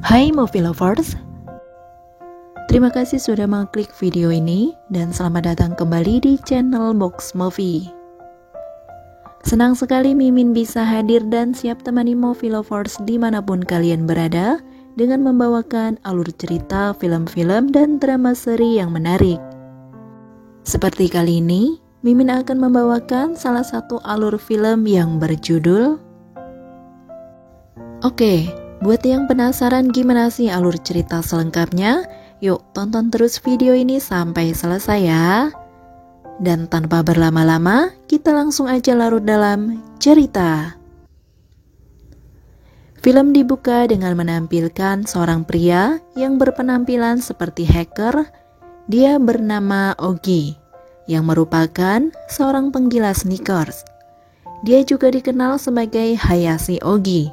Hai movie lovers, terima kasih sudah mengklik video ini dan selamat datang kembali di channel Box Movie. Senang sekali Mimin bisa hadir dan siap temani movie lovers dimanapun kalian berada dengan membawakan alur cerita, film-film, dan drama seri yang menarik. Seperti kali ini, Mimin akan membawakan salah satu alur film yang berjudul Oke, buat yang penasaran gimana sih alur cerita selengkapnya, yuk tonton terus video ini sampai selesai ya. Dan tanpa berlama-lama, kita langsung aja larut dalam cerita. Film dibuka dengan menampilkan seorang pria yang berpenampilan seperti hacker. Dia bernama Ogi, yang merupakan seorang penggila sneakers. Dia juga dikenal sebagai Hayashi Ogi,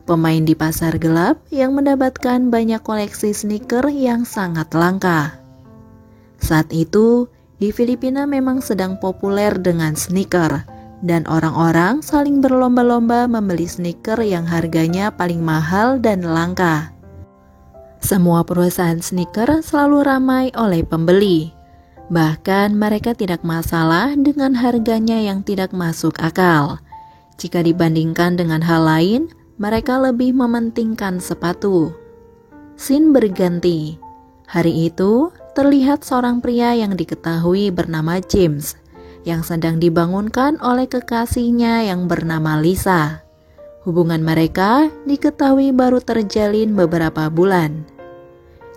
pemain di pasar gelap yang mendapatkan banyak koleksi sneaker yang sangat langka. Saat itu, di Filipina memang sedang populer dengan sneaker, dan orang-orang saling berlomba-lomba membeli sneaker yang harganya paling mahal dan langka. Semua perusahaan sneaker selalu ramai oleh pembeli. Bahkan mereka tidak masalah dengan harganya yang tidak masuk akal. Jika dibandingkan dengan hal lain, mereka lebih mementingkan sepatu. Scene berganti. Hari itu, terlihat seorang pria yang diketahui bernama James, yang sedang dibangunkan oleh kekasihnya yang bernama Lisa. Hubungan mereka diketahui baru terjalin beberapa bulan.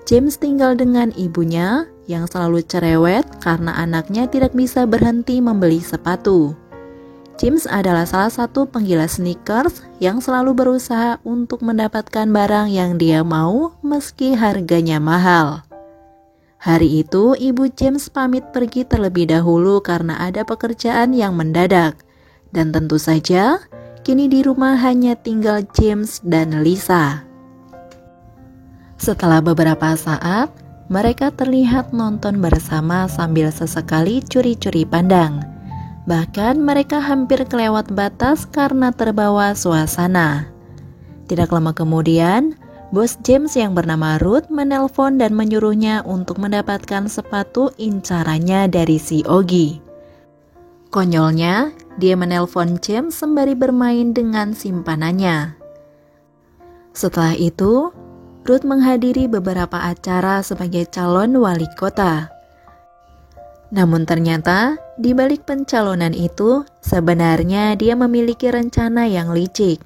James tinggal dengan ibunya yang selalu cerewet karena anaknya tidak bisa berhenti membeli sepatu. James adalah salah satu penggila sneakers yang selalu berusaha untuk mendapatkan barang yang dia mau meski harganya mahal. Hari itu ibu James pamit pergi terlebih dahulu karena ada pekerjaan yang mendadak. Dan tentu saja kini di rumah hanya tinggal James dan Lisa. Setelah beberapa saat, mereka terlihat nonton bersama sambil sesekali curi-curi pandang. Bahkan mereka hampir kelewat batas karena terbawa suasana. Tidak lama kemudian, bos James yang bernama Ruth menelpon dan menyuruhnya untuk mendapatkan sepatu incarannya dari si Ogi. Konyolnya, dia menelpon James sembari bermain dengan simpanannya. Setelah itu, Ruth menghadiri beberapa acara sebagai calon wali kota. Namun ternyata, di balik pencalonan itu, sebenarnya dia memiliki rencana yang licik.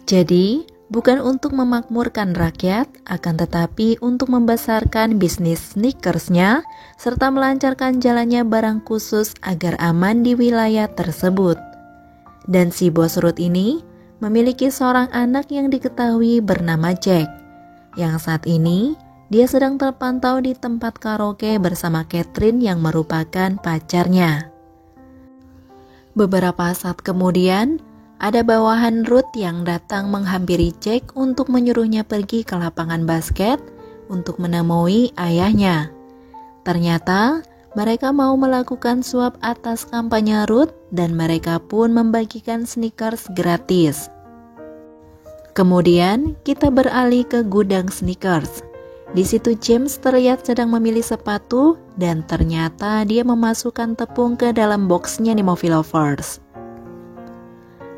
Jadi, bukan untuk memakmurkan rakyat, akan tetapi untuk membesarkan bisnis sneakersnya, serta melancarkan jalannya barang khusus agar aman di wilayah tersebut. Dan si bos Ruth ini memiliki seorang anak yang diketahui bernama Jack, yang saat ini dia sedang terpantau di tempat karaoke bersama Catherine yang merupakan pacarnya. Beberapa saat kemudian, ada bawahan Ruth yang datang menghampiri Jack untuk menyuruhnya pergi ke lapangan basket untuk menemui ayahnya. Ternyata, mereka mau melakukan suap atas kampanye Ruth dan mereka pun membagikan sneakers gratis. Kemudian, kita beralih ke gudang sneakers. Di situ James terlihat sedang memilih sepatu dan ternyata dia memasukkan tepung ke dalam boxnya nih movie lovers.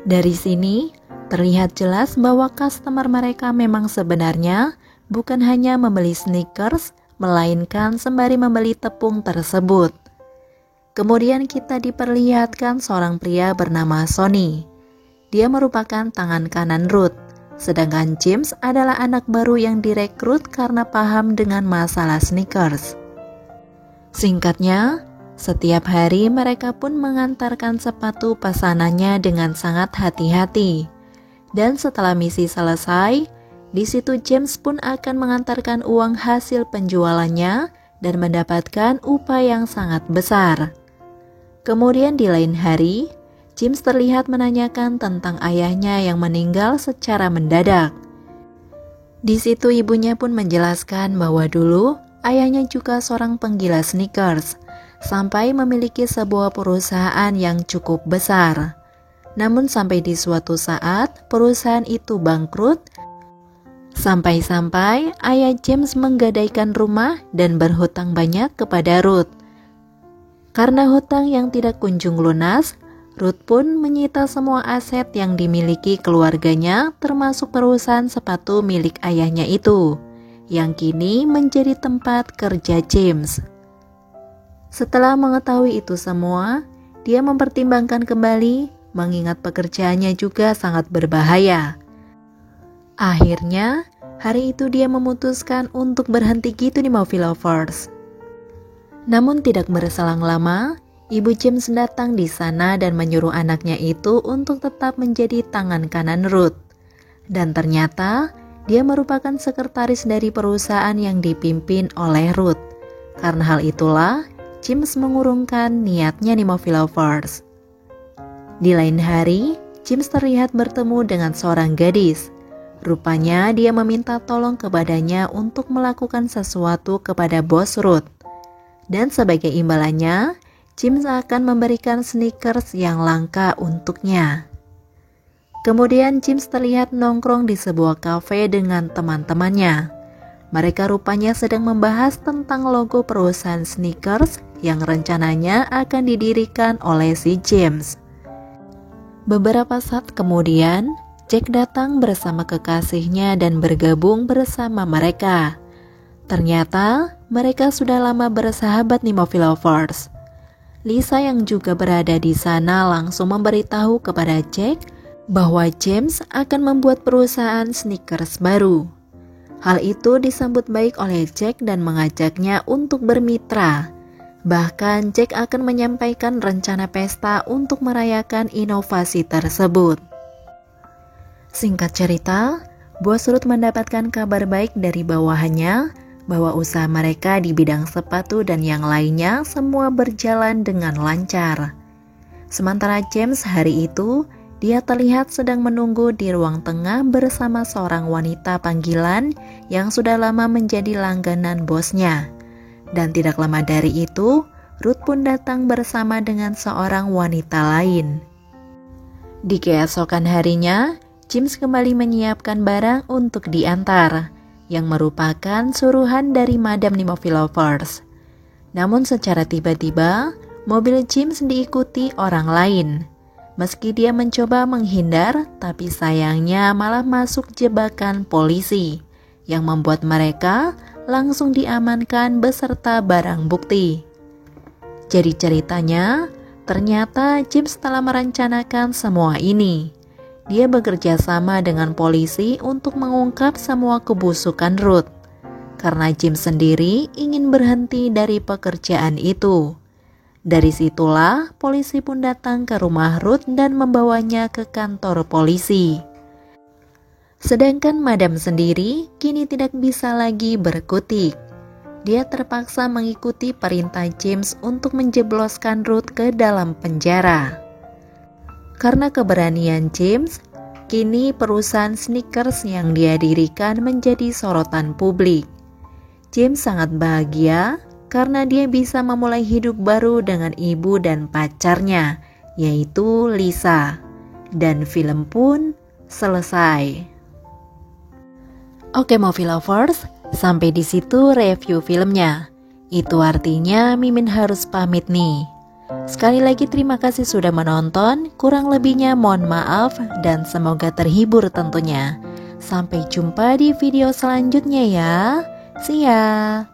Dari sini terlihat jelas bahwa customer mereka memang sebenarnya bukan hanya membeli sneakers, melainkan sembari membeli tepung tersebut. Kemudian kita diperlihatkan seorang pria bernama Sonny. Dia merupakan tangan kanan Ruth. Sedangkan James adalah anak baru yang direkrut karena paham dengan masalah sneakers. Singkatnya, setiap hari mereka pun mengantarkan sepatu pesanannya dengan sangat hati-hati. Dan setelah misi selesai, di situ James pun akan mengantarkan uang hasil penjualannya dan mendapatkan upah yang sangat besar. Kemudian di lain hari, James terlihat menanyakan tentang ayahnya yang meninggal secara mendadak. Di situ ibunya pun menjelaskan bahwa dulu ayahnya juga seorang penggila sneakers, sampai memiliki sebuah perusahaan yang cukup besar. Namun sampai di suatu saat perusahaan itu bangkrut Sampai-sampai ayah James menggadaikan rumah dan berhutang banyak kepada Ruth. Karena hutang yang tidak kunjung lunas, Ruth pun menyita semua aset yang dimiliki keluarganya, termasuk perusahaan sepatu milik ayahnya itu, yang kini menjadi tempat kerja James. Setelah mengetahui itu semua, dia mempertimbangkan kembali, mengingat pekerjaannya juga sangat berbahaya. Akhirnya, hari itu dia memutuskan untuk berhenti gitu di Movie Lovers. Namun tidak berselang lama, Ibu James datang di sana dan menyuruh anaknya itu untuk tetap menjadi tangan kanan Ruth. Dan ternyata, dia merupakan sekretaris dari perusahaan yang dipimpin oleh Ruth. Karena hal itulah, James mengurungkan niatnya di Movie Lovers. Di lain hari, James terlihat bertemu dengan seorang gadis. Rupanya dia meminta tolong kepadanya untuk melakukan sesuatu kepada bos Ruth. Dan sebagai imbalannya, James akan memberikan sneakers yang langka untuknya. Kemudian James terlihat nongkrong di sebuah kafe dengan teman-temannya. Mereka rupanya sedang membahas tentang logo perusahaan sneakers yang rencananya akan didirikan oleh si James. Beberapa saat kemudian, Jack datang bersama kekasihnya dan bergabung bersama mereka. Ternyata mereka sudah lama bersahabat nih Movie Lovers. Lisa yang juga berada di sana langsung memberitahu kepada Jack bahwa James akan membuat perusahaan sneakers baru. Hal itu disambut baik oleh Jack dan mengajaknya untuk bermitra. Bahkan Jack akan menyampaikan rencana pesta untuk merayakan inovasi tersebut. Singkat cerita, bos Ruth mendapatkan kabar baik dari bawahannya bahwa usaha mereka di bidang sepatu dan yang lainnya semua berjalan dengan lancar. Sementara James hari itu, dia terlihat sedang menunggu di ruang tengah bersama seorang wanita panggilan yang sudah lama menjadi langganan bosnya. Dan tidak lama dari itu, Ruth pun datang bersama dengan seorang wanita lain. Di keesokan harinya, James kembali menyiapkan barang untuk diantar, yang merupakan suruhan dari Madam di Movie Lovers. Namun secara tiba-tiba, mobil James diikuti orang lain. Meski dia mencoba menghindar, tapi sayangnya malah masuk jebakan polisi, yang membuat mereka langsung diamankan beserta barang bukti. Jadi ceritanya, ternyata James telah merencanakan semua ini. Dia bekerja sama dengan polisi untuk mengungkap semua kebusukan Ruth. Karena James sendiri ingin berhenti dari pekerjaan itu. Dari situlah polisi pun datang ke rumah Ruth dan membawanya ke kantor polisi. Sedangkan Madam sendiri kini tidak bisa lagi berkutik. Dia terpaksa mengikuti perintah James untuk menjebloskan Ruth ke dalam penjara. Karena keberanian James, kini perusahaan sneakers yang dia dirikan menjadi sorotan publik. James sangat bahagia karena dia bisa memulai hidup baru dengan ibu dan pacarnya, yaitu Lisa. Dan film pun selesai. Oke Movie Lovers, sampai di situ review filmnya. Itu artinya Mimin harus pamit nih. Sekali lagi terima kasih sudah menonton, kurang lebihnya mohon maaf dan semoga terhibur tentunya. Sampai jumpa di video selanjutnya ya. See ya.